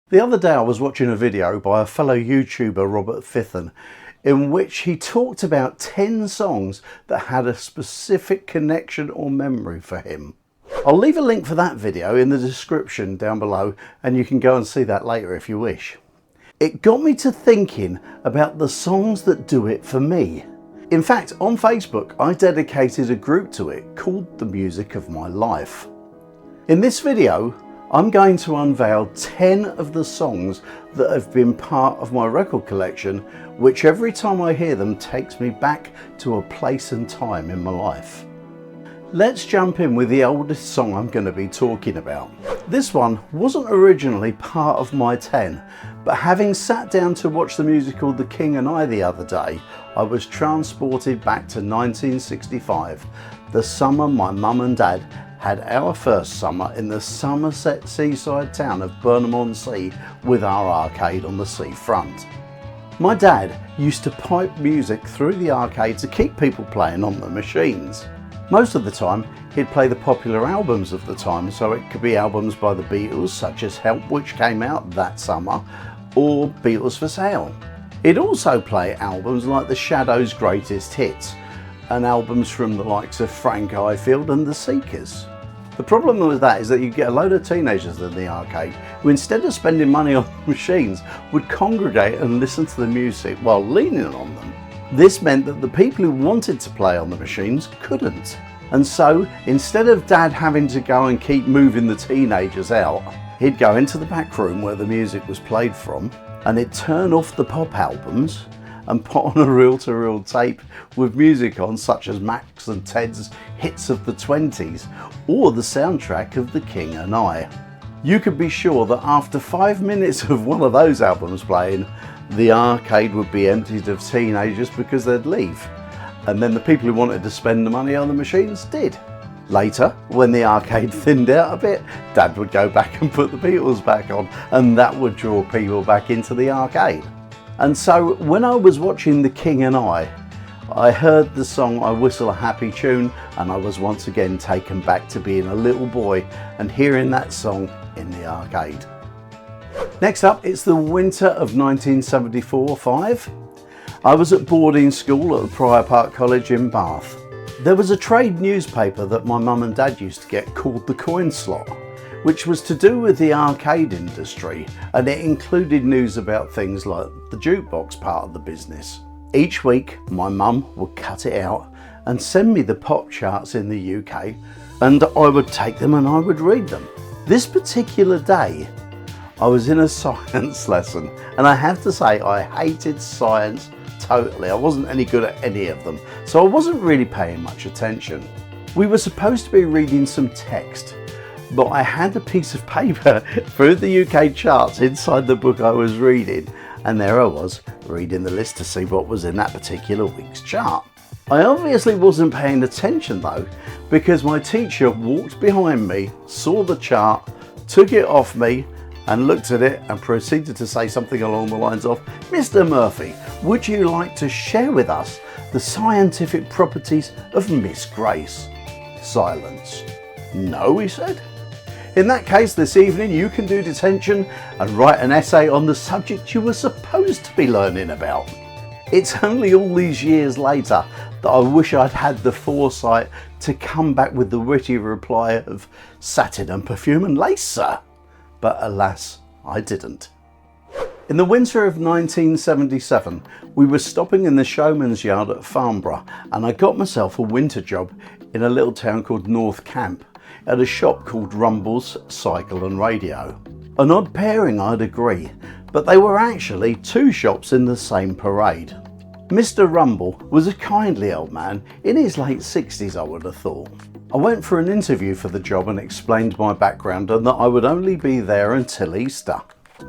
The other day I was watching a video by a fellow YouTuber, Robert Fithen, in which he talked about 10 songs that had a specific connection or memory for him. I'll leave a link for that video in the description down below and you can go and see that later if you wish. It got me to thinking about the songs that do it for me. In fact, on Facebook I dedicated a group to it called The Music of My Life. In this video I'm going to unveil 10 of the songs that have been part of my record collection, which every time I hear them takes me back to a place and time in my life. Let's jump in with the oldest song I'm going to be talking about. This one wasn't originally part of my 10, but having sat down to watch the musical The King and I the other day, I was transported back to 1965, the summer my mum and dad had our first summer in the Somerset seaside town of Burnham-on-Sea with our arcade on the seafront. My dad used to pipe music through the arcade to keep people playing on the machines. Most of the time he'd play the popular albums of the time, so it could be albums by the Beatles such as Help, which came out that summer, or Beatles for Sale. He'd also play albums like The Shadows' Greatest Hits and albums from the likes of Frank Ifield and The Seekers. The problem with that is that you get a load of teenagers in the arcade who, instead of spending money on machines, would congregate and listen to the music while leaning on them. This meant that the people who wanted to play on the machines couldn't. And so, instead of Dad having to go and keep moving the teenagers out, he'd go into the back room where the music was played from and he'd turn off the pop albums and put on a reel-to-reel tape with music on such as Max and Ted's Hits of the 20s or the soundtrack of The King and I. You could be sure that after 5 minutes of one of those albums playing, the arcade would be emptied of teenagers because they'd leave. And then the people who wanted to spend the money on the machines did. Later, when the arcade thinned out a bit, Dad would go back and put the Beatles back on, and that would draw people back into the arcade. And so when I was watching The King and I heard the song I Whistle a Happy Tune, and I was once again taken back to being a little boy and hearing that song in the arcade. Next up, it's the winter of 1974-5. I was at boarding school at the Prior Park College in Bath. There was a trade newspaper that my mum and dad used to get called The Coin Slot, which was to do with the arcade industry, and it included news about things like the jukebox part of the business. Each week my mum would cut it out and send me the pop charts in the UK, and I would take them and I would read them. This particular day I was in a science lesson, and I have to say I hated science totally. I wasn't any good at any of them, so I wasn't really paying much attention. We were supposed to be reading some text, but I had a piece of paper through the UK charts inside the book I was reading, and there I was reading the list to see what was in that particular week's chart. I obviously wasn't paying attention though, because my teacher walked behind me, saw the chart, took it off me and looked at it and proceeded to say something along the lines of, "Mr. Murphy, would you like to share with us the scientific properties of Miss Grace?" Silence. "No," he said. "In that case, this evening you can do detention and write an essay on the subject you were supposed to be learning about." It's only all these years later that I wish I'd had the foresight to come back with the witty reply of "satin and perfume and lace, sir." But alas, I didn't. In the winter of 1977, we were stopping in the Showman's Yard at Farnborough, and I got myself a winter job in a little town called North Camp at a shop called Rumble's Cycle and Radio. An odd pairing, I'd agree, but they were actually two shops in the same parade. Mr. Rumble was a kindly old man in his late 60s, I would have thought. I went for an interview for the job and explained my background and that I would only be there until Easter.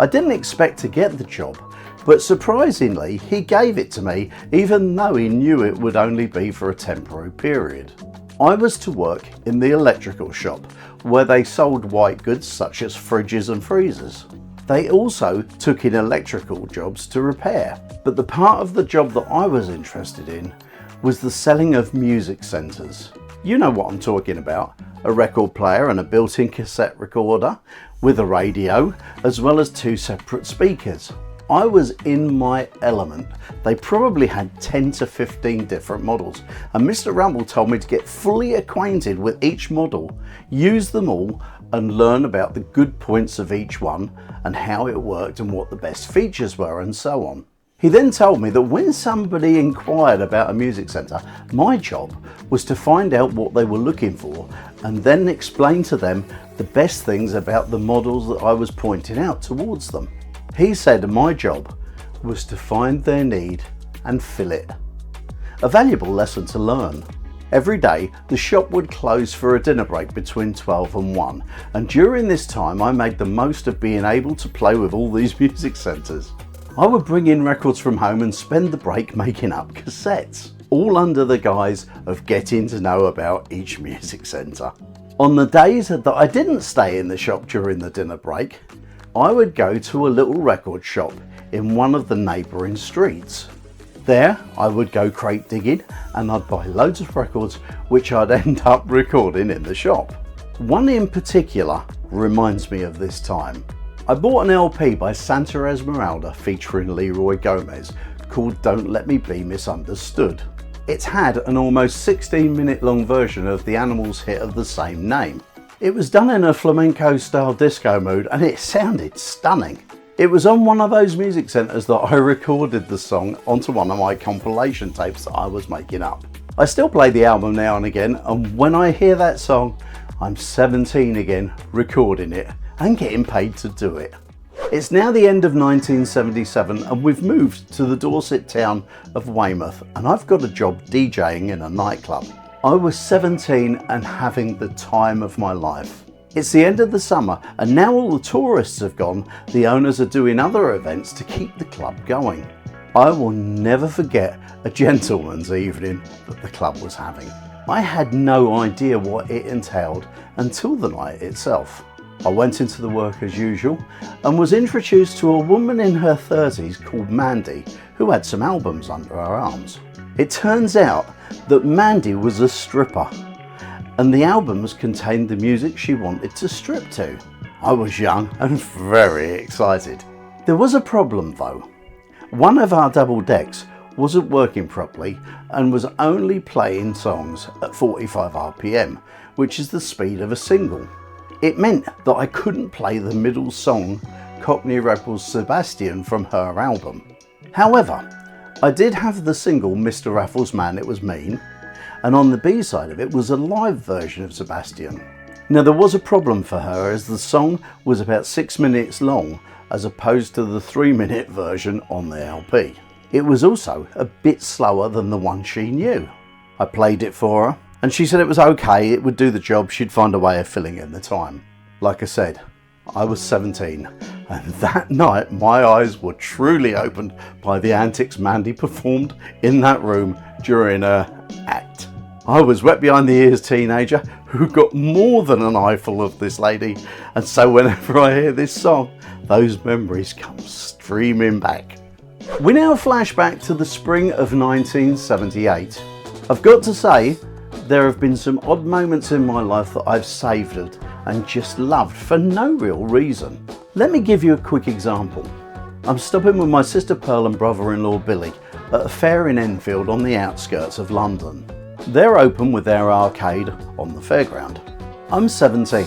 I didn't expect to get the job, but surprisingly he gave it to me even though he knew it would only be for a temporary period. I was to work in the electrical shop where they sold white goods such as fridges and freezers. They also took in electrical jobs to repair, but the part of the job that I was interested in was the selling of music centres. You know what I'm talking about, a record player and a built-in cassette recorder with a radio, as well as 2 separate speakers. I was in my element. They probably had 10 to 15 different models, and Mr. Rumble told me to get fully acquainted with each model, use them all and learn about the good points of each one and how it worked and what the best features were and so on. He then told me that when somebody inquired about a music centre, my job was to find out what they were looking for and then explain to them the best things about the models that I was pointing out towards them. He said my job was to find their need and fill it. A valuable lesson to learn. Every day the shop would close for a dinner break between 12 and 1, and during this time I made the most of being able to play with all these music centres. I would bring in records from home and spend the break making up cassettes, all under the guise of getting to know about each music centre. On the days that I didn't stay in the shop during the dinner break, I would go to a little record shop in one of the neighbouring streets. There I would go crate digging and I'd buy loads of records which I'd end up recording in the shop. One in particular reminds me of this time. I bought an LP by Santa Esmeralda featuring Leroy Gomez called Don't Let Me Be Misunderstood. It's had an almost 16-minute long version of the Animals hit of the same name. It was done in a flamenco style disco mood and it sounded stunning. It was on one of those music centres that I recorded the song onto one of my compilation tapes that I was making up. I still play the album now and again, and when I hear that song, I'm 17 again, recording it and getting paid to do it. It's now the end of 1977 and we've moved to the Dorset town of Weymouth and I've got a job DJing in a nightclub. I was 17 and having the time of my life. It's the end of the summer and now all the tourists have gone, the owners are doing other events to keep the club going. I will never forget a gentleman's evening that the club was having. I had no idea what it entailed until the night itself. I went into the work as usual and was introduced to a woman in her 30s called Mandy who had some albums under her arms. It turns out that Mandy was a stripper and the albums contained the music she wanted to strip to. I was young and very excited. There was a problem though. One of our double decks wasn't working properly and was only playing songs at 45 RPM, which is the speed of a single. It meant that I couldn't play the middle song, Cockney Rebel's Sebastian, from her album. However, I did have the single Mr. Raffles Man, It Was Mean, and on the B-side of it was a live version of Sebastian. Now there was a problem for her as the song was about 6 minutes long as opposed to the 3-minute version on the LP. It was also a bit slower than the one she knew. I played it for her and she said it was okay, it would do the job, she'd find a way of filling in the time. Like I said, I was 17 and that night my eyes were truly opened by the antics Mandy performed in that room during her act. I was wet behind the ears teenager who got more than an eyeful of this lady, and so whenever I hear this song, those memories come streaming back. We now flash back to the spring of 1978. I've got to say, there have been some odd moments in my life that I've savoured and just loved for no real reason. Let me give you a quick example. I'm stopping with my sister Pearl and brother-in-law Billy at a fair in Enfield on the outskirts of London. They're open with their arcade on the fairground. I'm 17.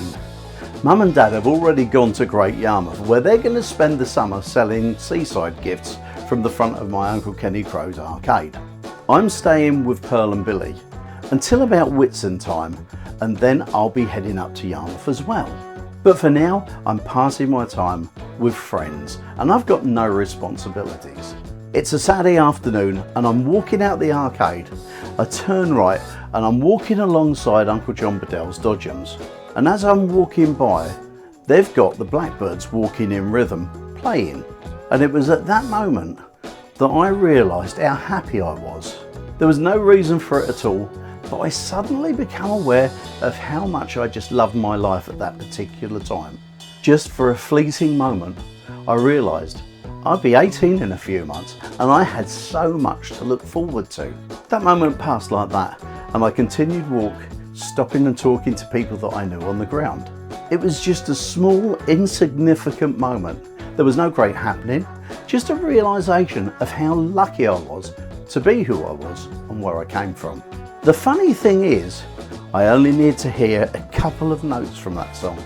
Mum and Dad have already gone to Great Yarmouth where they're going to spend the summer selling seaside gifts from the front of my Uncle Kenny Crow's arcade. I'm staying with Pearl and Billy until about Whitsun time, and then I'll be heading up to Yarmouth as well. But for now, I'm passing my time with friends and I've got no responsibilities. It's a Saturday afternoon and I'm walking out the arcade. I turn right and I'm walking alongside Uncle John Bedell's Dodgems. And as I'm walking by, they've got the Blackbirds Walking in Rhythm playing. And it was at that moment that I realised how happy I was. There was no reason for it at all, but I suddenly became aware of how much I just loved my life at that particular time. Just for a fleeting moment, I realised I'd be 18 in a few months and I had so much to look forward to. That moment passed like that and I continued walk stopping and talking to people that I knew on the ground. It was just a small, insignificant moment. There was no great happening, just a realisation of how lucky I was to be who I was and where I came from. The funny thing is, I only need to hear a couple of notes from that song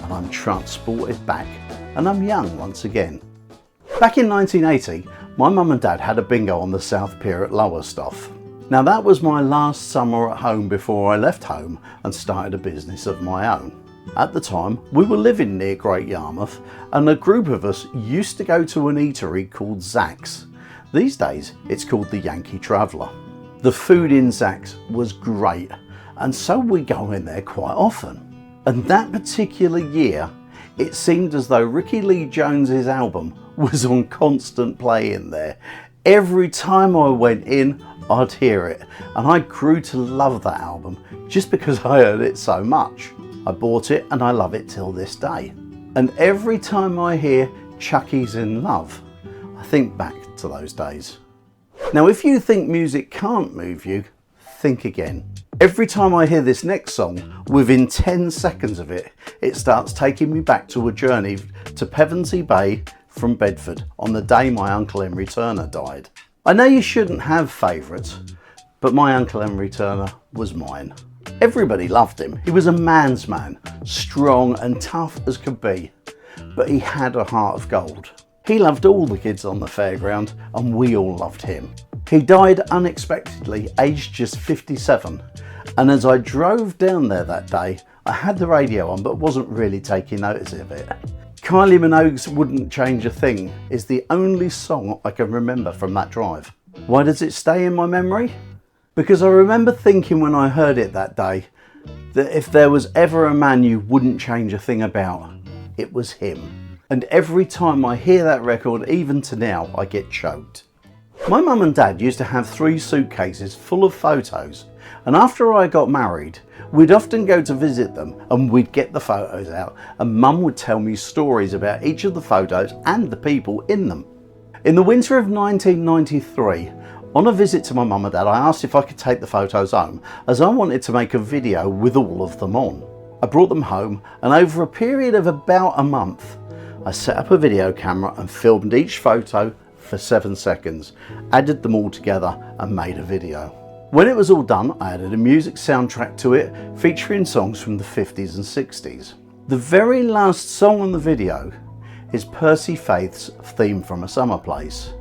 and I'm transported back and I'm young once again. Back in 1980, my mum and dad had a bingo on the South Pier at Lowestoft. Now that was my last summer at home before I left home and started a business of my own. At the time, we were living near Great Yarmouth and a group of us used to go to an eatery called Zach's. These days, it's called the Yankee Traveller. The food in Zach's was great and so we go in there quite often. And that particular year, it seemed as though Ricky Lee Jones's album was on constant play in there. Every time I went in, I'd hear it and I grew to love that album just because I heard it so much. I bought it and I love it till this day. And every time I hear Chuckies in Love, I think back to those days. Now if you think music can't move you, think again. Every time I hear this next song, within 10 seconds of it, it starts taking me back to a journey to Pevensey Bay from Bedford on the day my Uncle Henry Turner died. I know you shouldn't have favourites, but my Uncle Henry Turner was mine. Everybody loved him. He was a man's man, strong and tough as could be, but he had a heart of gold. He loved all the kids on the fairground and we all loved him. He died unexpectedly, aged just 57, and as I drove down there that day, I had the radio on but wasn't really taking notice of it. Kylie Minogue's Wouldn't Change a Thing is the only song I can remember from that drive. Why does it stay in my memory? Because I remember thinking when I heard it that day that if there was ever a man you wouldn't change a thing about, it was him. And every time I hear that record, even to now, I get choked. My mum and dad used to have 3 suitcases full of photos, and after I got married, we'd often go to visit them and we'd get the photos out and mum would tell me stories about each of the photos and the people in them. In the winter of 1993, on a visit to my mum and dad, I asked if I could take the photos home as I wanted to make a video with all of them on. I brought them home and over a period of about a month, I set up a video camera and filmed each photo for 7 seconds, added them all together and made a video. When it was all done, I added a music soundtrack to it featuring songs from the 50s and 60s. The very last song on the video is Percy Faith's Theme from a Summer Place.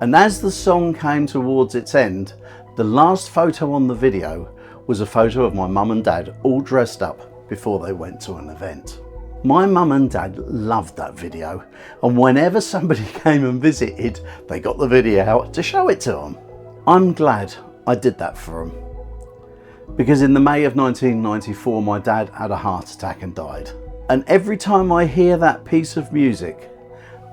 And as the song came towards its end, the last photo on the video was a photo of my mum and dad all dressed up before they went to an event. My mum and dad loved that video, and whenever somebody came and visited, they got the video out to show it to them. I'm glad I did that for them, because in the May of 1994 my dad had a heart attack and died. And every time I hear that piece of music,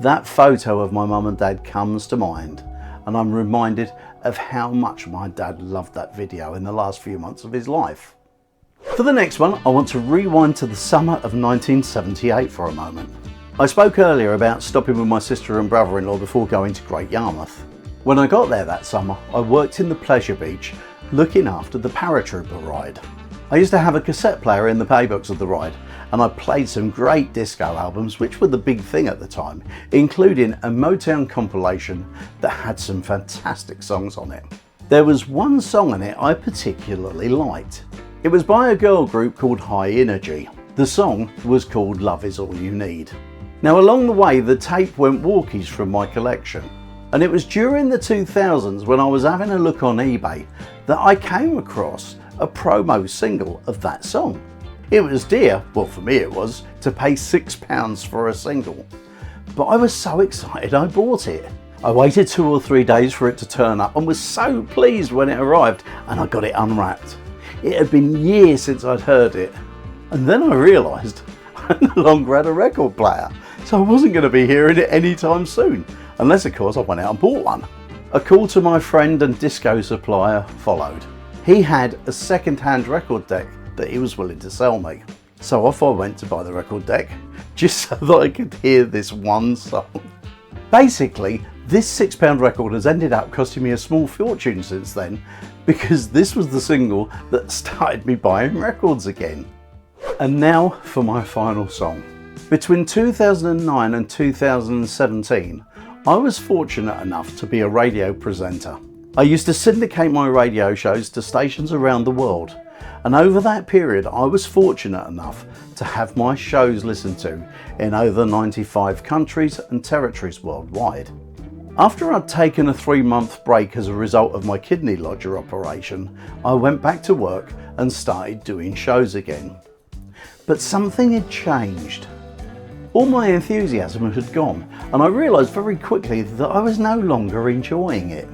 that photo of my mum and dad comes to mind, and I'm reminded of how much my dad loved that video in the last few months of his life. For the next one, I want to rewind to the summer of 1978 for a moment. I spoke earlier about stopping with my sister and brother-in-law before going to Great Yarmouth. When I got there that summer, I worked in the pleasure beach looking after the paratrooper ride. I used to have a cassette player in the paybox of the ride, and I played some great disco albums which were the big thing at the time, including a Motown compilation that had some fantastic songs on it. There was one song on it I particularly liked. It was by a girl group called High Energy. The song was called Love Is All You Need. Now along the way the tape went walkies from my collection, and it was during the 2000s when I was having a look on eBay that I came across a promo single of that song. It was dear, well for me it was, to pay £6 for a single. But I was so excited I bought it. I waited 2 or 3 days for it to turn up and was so pleased when it arrived and I got it unwrapped. It had been years since I'd heard it. And then I realised I no longer had a record player, so I wasn't going to be hearing it anytime soon, unless of course I went out and bought one. A call to my friend and disco supplier followed. He had a second-hand record deck that he was willing to sell me. So off I went to buy the record deck, just so that I could hear this one song. Basically, This £6 record has ended up costing me a small fortune since then, because this was the single that started me buying records again. And now for my final song. Between 2009 and 2017, I was fortunate enough to be a radio presenter. I used to syndicate my radio shows to stations around the world, and over that period I was fortunate enough to have my shows listened to in over 95 countries and territories worldwide. After I'd taken a 3-month break as a result of my kidney lodger operation, I went back to work and started doing shows again. But something had changed. All my enthusiasm had gone, and I realised very quickly that I was no longer enjoying it.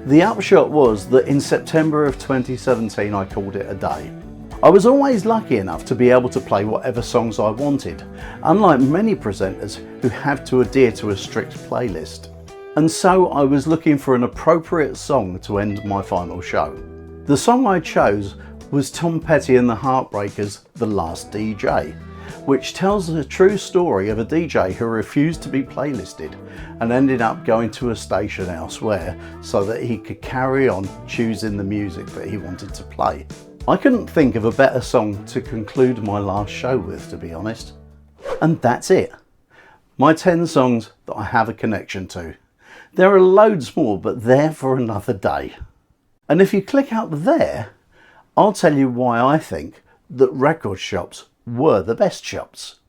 The upshot was that in September of 2017 I called it a day. I was always lucky enough to be able to play whatever songs I wanted, unlike many presenters who have to adhere to a strict playlist. And so I was looking for an appropriate song to end my final show. The song I chose was Tom Petty and the Heartbreakers' The Last DJ, which tells the true story of a DJ who refused to be playlisted and ended up going to a station elsewhere so that he could carry on choosing the music that he wanted to play. I couldn't think of a better song to conclude my last show with, to be honest. And that's it. My 10 songs that I have a connection to. There are loads more, but they're for another day. And if you click up there, I'll tell you why I think that record shops were the best shops.